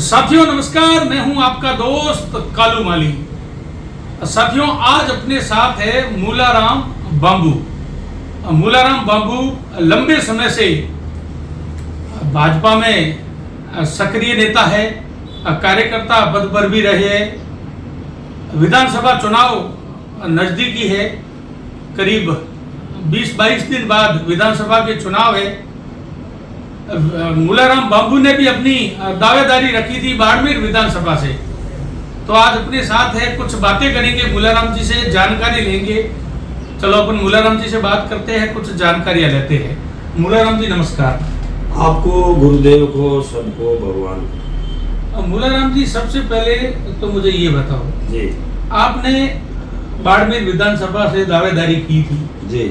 साथियों नमस्कार, मैं हूं आपका दोस्त कालू माली। साथियों आज अपने साथ है मूलाराम बांबू। मूलाराम बांबू लंबे समय से भाजपा में सक्रिय नेता है, कार्यकर्ता बदबर भी रहे हैं। विधानसभा चुनाव नजदीकी है, करीब 20-22 दिन बाद विधानसभा के चुनाव है। मूलाराम बांबू ने भी अपनी दावेदारी रखी थी बाड़मेर विधानसभा से, तो आज अपने साथ है, कुछ बातें करेंगे, मूलाराम जी से जानकारी लेंगे। चलो अपन मूलाराम जी से बात करते हैं, कुछ जानकारियां लेते हैं। मूलाराम जी नमस्कार। आपको, गुरुदेव को, सबको भगवान। मूलाराम जी सबसे पहले तो मुझे ये बताओ जी, आपने बाड़मेर विधानसभा से दावेदारी की थी जी,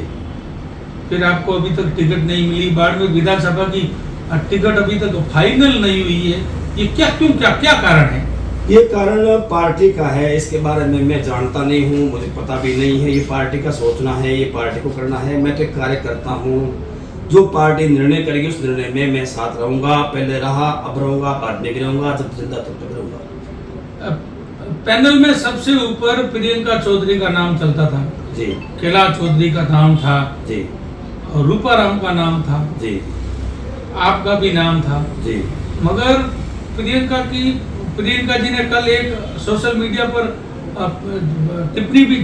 फिर आपको अभी तक टिकट नहीं मिली। बाड़मेर विधानसभा की टिकट अभी तक फाइनल नहीं हुई है, ये क्या कारण है? ये कारण पार्टी का है, इसके बारे में मैं जानता नहीं हूँ, मुझे पता भी नहीं है। ये पार्टी का सोचना है, ये पार्टी को करना है। मैं तो एक कार्यकर्ता हूँ, जो पार्टी निर्णय करेगी उस निर्णय में मैं साथ रहूंगा। पहले रहा, अब रहूंगा, बाद में भी रहूंगा, जब जिंदा तब तक रहूंगा। पैनल में सबसे ऊपर प्रियंका चौधरी का नाम चलता था जी, कैलाश चौधरी का नाम था जी, और रूपाराम का नाम था जी, आपका भी नाम था जी। मगर प्रियंका जी ने कल एक सोशल मीडिया पर टिप्पणी भी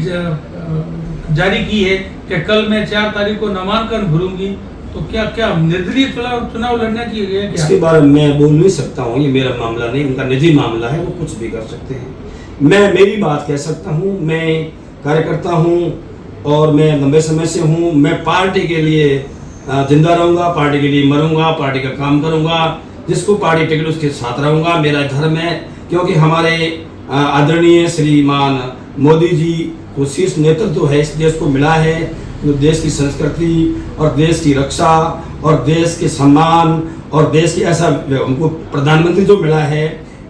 जारी की है कि कल मैं 4 तारीख को नामांकन भरूंगी। तो क्या निर्दलीय चुनाव लड़ने की है? इसके बारे में मैं बोल नहीं सकता हूँ, ये मेरा मामला नहीं, उनका निजी मामला है, वो कुछ भी कर सकते हैं। मैं मेरी बात कह सकता हूँ, मैं कार्यकर्ता हूँ और मैं लंबे समय से हूँ। मैं पार्टी के लिए जिंदा रहूंगा, पार्टी के लिए मरूंगा, पार्टी का काम करूंगा। जिसको पार्टी टिकट उसके साथ रहूंगा, मेरा धर्म है। क्योंकि हमारे आदरणीय श्रीमान मोदी जी को शीर्ष नेतृत्व है, इस देश को मिला है, जो देश की संस्कृति और देश की रक्षा और देश के सम्मान और देश की ऐसा हमको प्रधानमंत्री जो मिला है,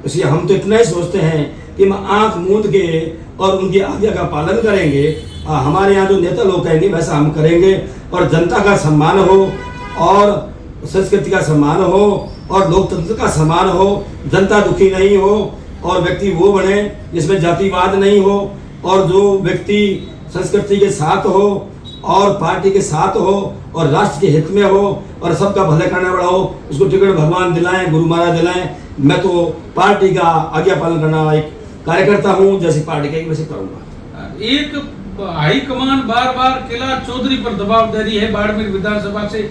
इसलिए हम तो इतना ही सोचते हैं कि हम आंख मूंद के और उनकी आज्ञा का पालन करेंगे। हमारे यहाँ जो नेता लोग कहेंगे वैसा हम करेंगे और जनता का सम्मान हो और संस्कृति का सम्मान हो और लोकतंत्र का सम्मान हो, जनता दुखी नहीं हो और व्यक्ति वो बने जिसमें जातिवाद नहीं हो और जो व्यक्ति संस्कृति के साथ हो और पार्टी के साथ हो और राष्ट्र के हित में हो और सबका भला करने वाला हो, उसको टिकट भगवान दिलाएं, गुरु महाराज दिलाएं। मैं तो पार्टी का आज्ञा पालन करना एक कार्यकर्ता हूँ, जैसे पार्टी का वैसे करूँगा। एक हाईकमान बार कैलाश चौधरी पर दबाव दे रही है, बाड़मेर विधानसभा से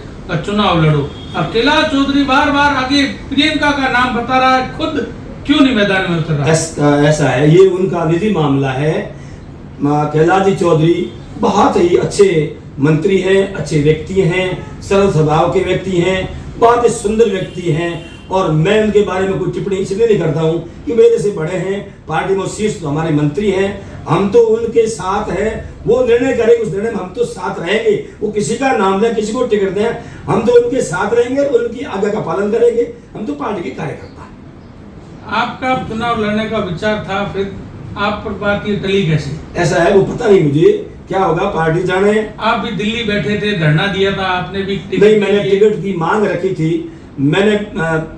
चुनाव लड़ो। अब कैलाश चौधरी बार आगे प्रियंका का नाम बता रहा है, खुद क्यों नहीं मैदान में उतर रहा? ऐसा है, ये उनका निजी मामला है। कैलाश जी चौधरी बहुत ही अच्छे मंत्री हैं, अच्छे व्यक्ति हैं, सरल स्वभाव के व्यक्ति हैं, बहुत ही सुंदर व्यक्ति हैं और मैं उनके बारे में कोई टिप्पणी इसलिए नहीं करता हूँ कि मेरे से बड़े हैं, पार्टी में शीर्ष तो हमारे मंत्री हैं, हम तो उनके साथ हैं। वो निर्णय करेंगे, उस निर्णय में हम तो साथ रहेंगे। वो किसी का नाम दें, किसी को टिकट दें, हम तो उनके साथ रहेंगे और उनकी आज्ञा का पालन करेंगे। हम तो पार्टी के कार्यकर्ता हैं। आपका चुनाव लड़ने का विचार था, फिर आप पर बात ये टली कैसे? ऐसा है, वो पता नहीं मुझे क्या होगा, पार्टी जाने। आप भी दिल्ली बैठे थे, धरना दिया था आपने भी? नहीं, मैंने टिकट की मांग रखी थी। मैंने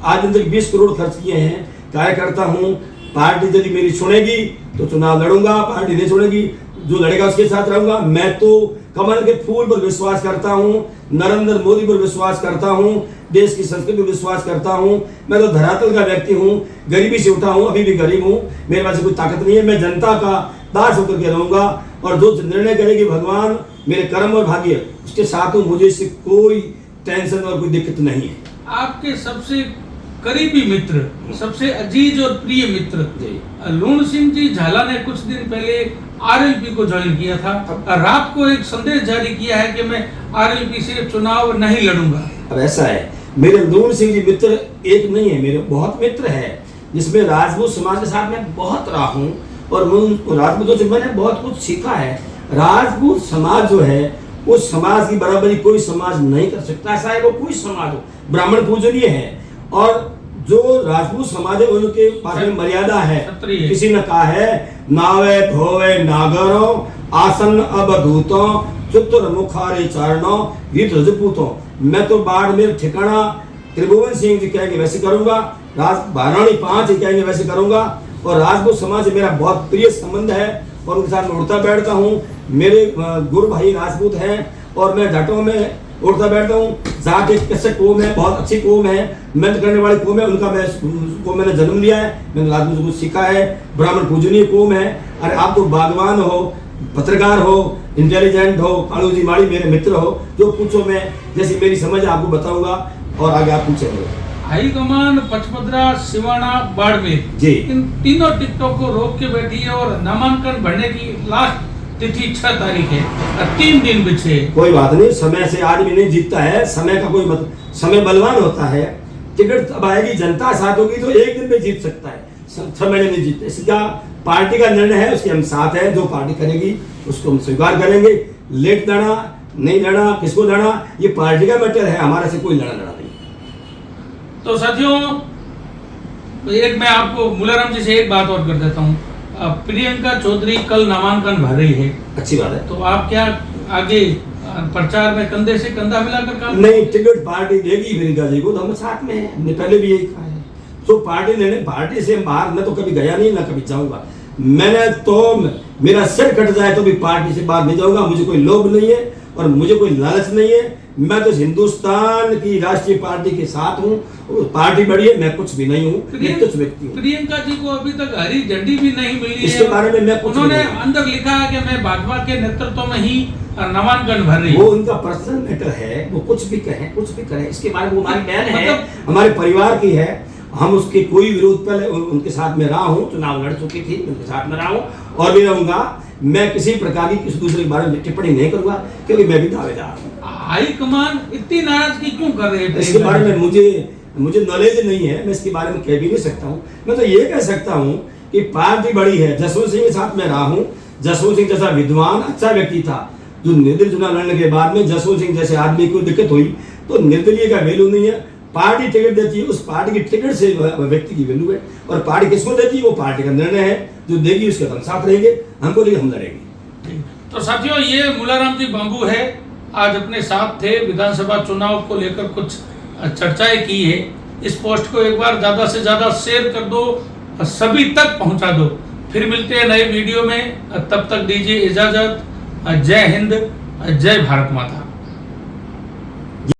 आज तक 20 करोड़ खर्च किए हैं। कार्यकर्ता हूँ, पार्टी यदि मेरी सुनेगी तो चुनाव लड़ूंगा, पार्टी नहीं सुनेगी, जो लड़ेगा उसके साथ रहूंगा। मैं तो कमल के फूल पर विश्वास करता हूँ, नरेंद्र मोदी पर विश्वास करता हूँ, देश की संस्कृति पर विश्वास करता हूँ। मैं तो धरातल का व्यक्ति हूँ, गरीबी से उठा हूँ, अभी भी गरीब हूँ, मेरे पास कोई ताकत नहीं है। मैं जनता का दास होकर के रहूंगा और जो निर्णय करेगी भगवान, मेरे कर्म और भाग्य, उसके साथ हूँ। मुझे इससे कोई टेंशन और कोई दिक्कत नहीं है। आपके सबसे करीबी मित्र, सबसे अजीज और प्रिय मित्र लूण सिंह जी झाला ने कुछ दिन पहले आरएलपी को ज्वाइन किया था और आपको एक संदेश जारी किया है कि मैं आरएलपी से चुनाव नहीं लड़ूंगा। अब ऐसा है, मेरे लूण सिंह जी मित्र एक नहीं है, मेरे बहुत मित्र है, जिसमें राजपूत समाज के साथ मैं बहुत रहा हूँ और राजपूतों से मैंने बहुत कुछ सीखा है। राजपूत समाज जो है, उस समाज की बराबरी कोई समाज नहीं कर सकता। ऐसा है, वो कोई समाज हो, ब्राह्मण पूजनीय है और जो राजपूत समाज है उनके पास में मर्यादा है। किसी ने कहा है, नावे धोवे नागरों आसन अवधूतों चतुर मुखारी चारणों गीत रजपूतों। मैं तो बाढ़ में ठिकाना त्रिभुवन सिंह जी कहेंगे वैसे करूंगा, बारानी 5 इकाई में वैसे करूंगा। और राजपूत समाज से मेरा बहुत प्रिय संबंध है और उनके साथ मैं उठता बैठता हूँ। मेरे गुरु भाई राजपूत हैं और मैं जाटों में उठता बैठता हूँ। जाट एक कैसे कौम है, बहुत अच्छी कौम है, मेहनत करने वाली कौम है, उनका मैंने जन्म लिया है, मैंने राजपूत को सीखा है। ब्राह्मण पूजनीय कौम है। अरे आप तो बागवान हो, पत्रकार हो, इंटेलिजेंट हो, कालू जी माड़ी मेरे मित्र हो, जो पूछो मैं जैसी मेरी समझ आपको बताऊंगा और आगे आप पूछेंगे। हाई कमान पचपदरा, सिवाना, बाड़मेर जी, इन तीनों टिकटों को रोक के बैठी है और नामांकन भरने की लास्ट तिथि 6 तारीख है, 3 दिन बचे। कोई बात नहीं, समय से आदमी नहीं जीतता है, समय का कोई समय बलवान होता है। टिकट अब आएगी, जनता साथ होगी तो एक दिन में जीत सकता है, 6 महीने में जीतते। इसका पार्टी का निर्णय है, उसके हम साथ हैं। जो पार्टी करेगी उसको हम स्वीकार करेंगे। लेट लड़ा नहीं लड़ा, किसको लड़ा, ये पार्टी का मैटर है, हमारे से कोई लड़ा नहीं। तो साथियों, एक मैं आपको मूलाराम जी से एक बात और कर देता हूँ। प्रियंका चौधरी कल नामांकन भर रही है, अच्छी बात है। तो आप क्या आगे प्रचार में कंधे से कंधा मिलाकर काम? नहीं, टिकट पार्टी देगी प्रियंका जी को तो हम साथ में हैं, हमने पहले भी यही कहा है। तो पार्टी से बाहर मैं तो कभी गया नहीं, ना कभी जाऊंगा। मैंने तो मेरा सिर कट जाए तो भी पार्टी से बाहर नहीं जाऊंगा। मुझे कोई लोभ नहीं है और मुझे कोई लालच नहीं है। मैं तो हिंदुस्तान की राष्ट्रीय पार्टी के साथ हूँ। पार्टी बड़ी है, मैं कुछ भी नहीं हूँ, मैं कुछ व्यक्ति हूँ। प्रियंका जी को अभी तक हरी झंडी भी नहीं मिली है। इसके बारे में मैं कुछ उन्होंने अंदर लिखा है कि मैं भाजपा के नेतृत्व में ही नामांकन भर रही वो उनका पर्सनल मैटर है, वो कुछ भी कहें, कुछ भी करें, इसके बारे में हमारी बहन है, मतलब हमारे परिवार की है। हम उसके कोई विरोध, पहले उनके साथ में रहा हूँ, चुनाव लड़ चुकी थी, उनके साथ में रहा हूँ और भी रहूंगा। मैं किसी प्रकार की किसी दूसरे के बारे में टिप्पणी नहीं करूंगा क्योंकि मैं भी दावेदार हूँ। हाईकमान इतनी नाराजगी क्यों कर रहे हैं? इसके बारे में मुझे नॉलेज नहीं है, मैं इसके बारे में कह भी नहीं सकता हूँ। मैं तो ये कह सकता हूँ कि पार्टी बड़ी है। जसवंत सिंह के साथ में रहा हूँ। जसवंत सिंह जैसा विद्वान अच्छा व्यक्ति था, जो निर्दलीय चुनाव लड़ने के बाद में जसवंत सिंह जैसे आदमी को दिक्कत हुई तो निर्दलीय का वैल्यू नहीं है। पार्टी टिकट देती है, उस पार्टी की टिकट से व्यक्ति की वैल्यू है। और पार्टी किसको देती है वो पार्टी का निर्णय है, जो देगी उसके हम साथ रहेंगे, हमको लेके हम लड़ेंगे। तो साथियों, ये मूलाराम जी बांबू है, आज अपने साथ थे। विधानसभा चुनाव को लेकर कुछ चर्चाएं की है। इस पोस्ट को एक बार ज्यादा से ज्यादा शेयर कर दो, सभी तक पहुंचा दो। फिर मिलते हैं नए वीडियो में, तब तक दीजिए इजाजत। जय हिंद, जय भारत माता।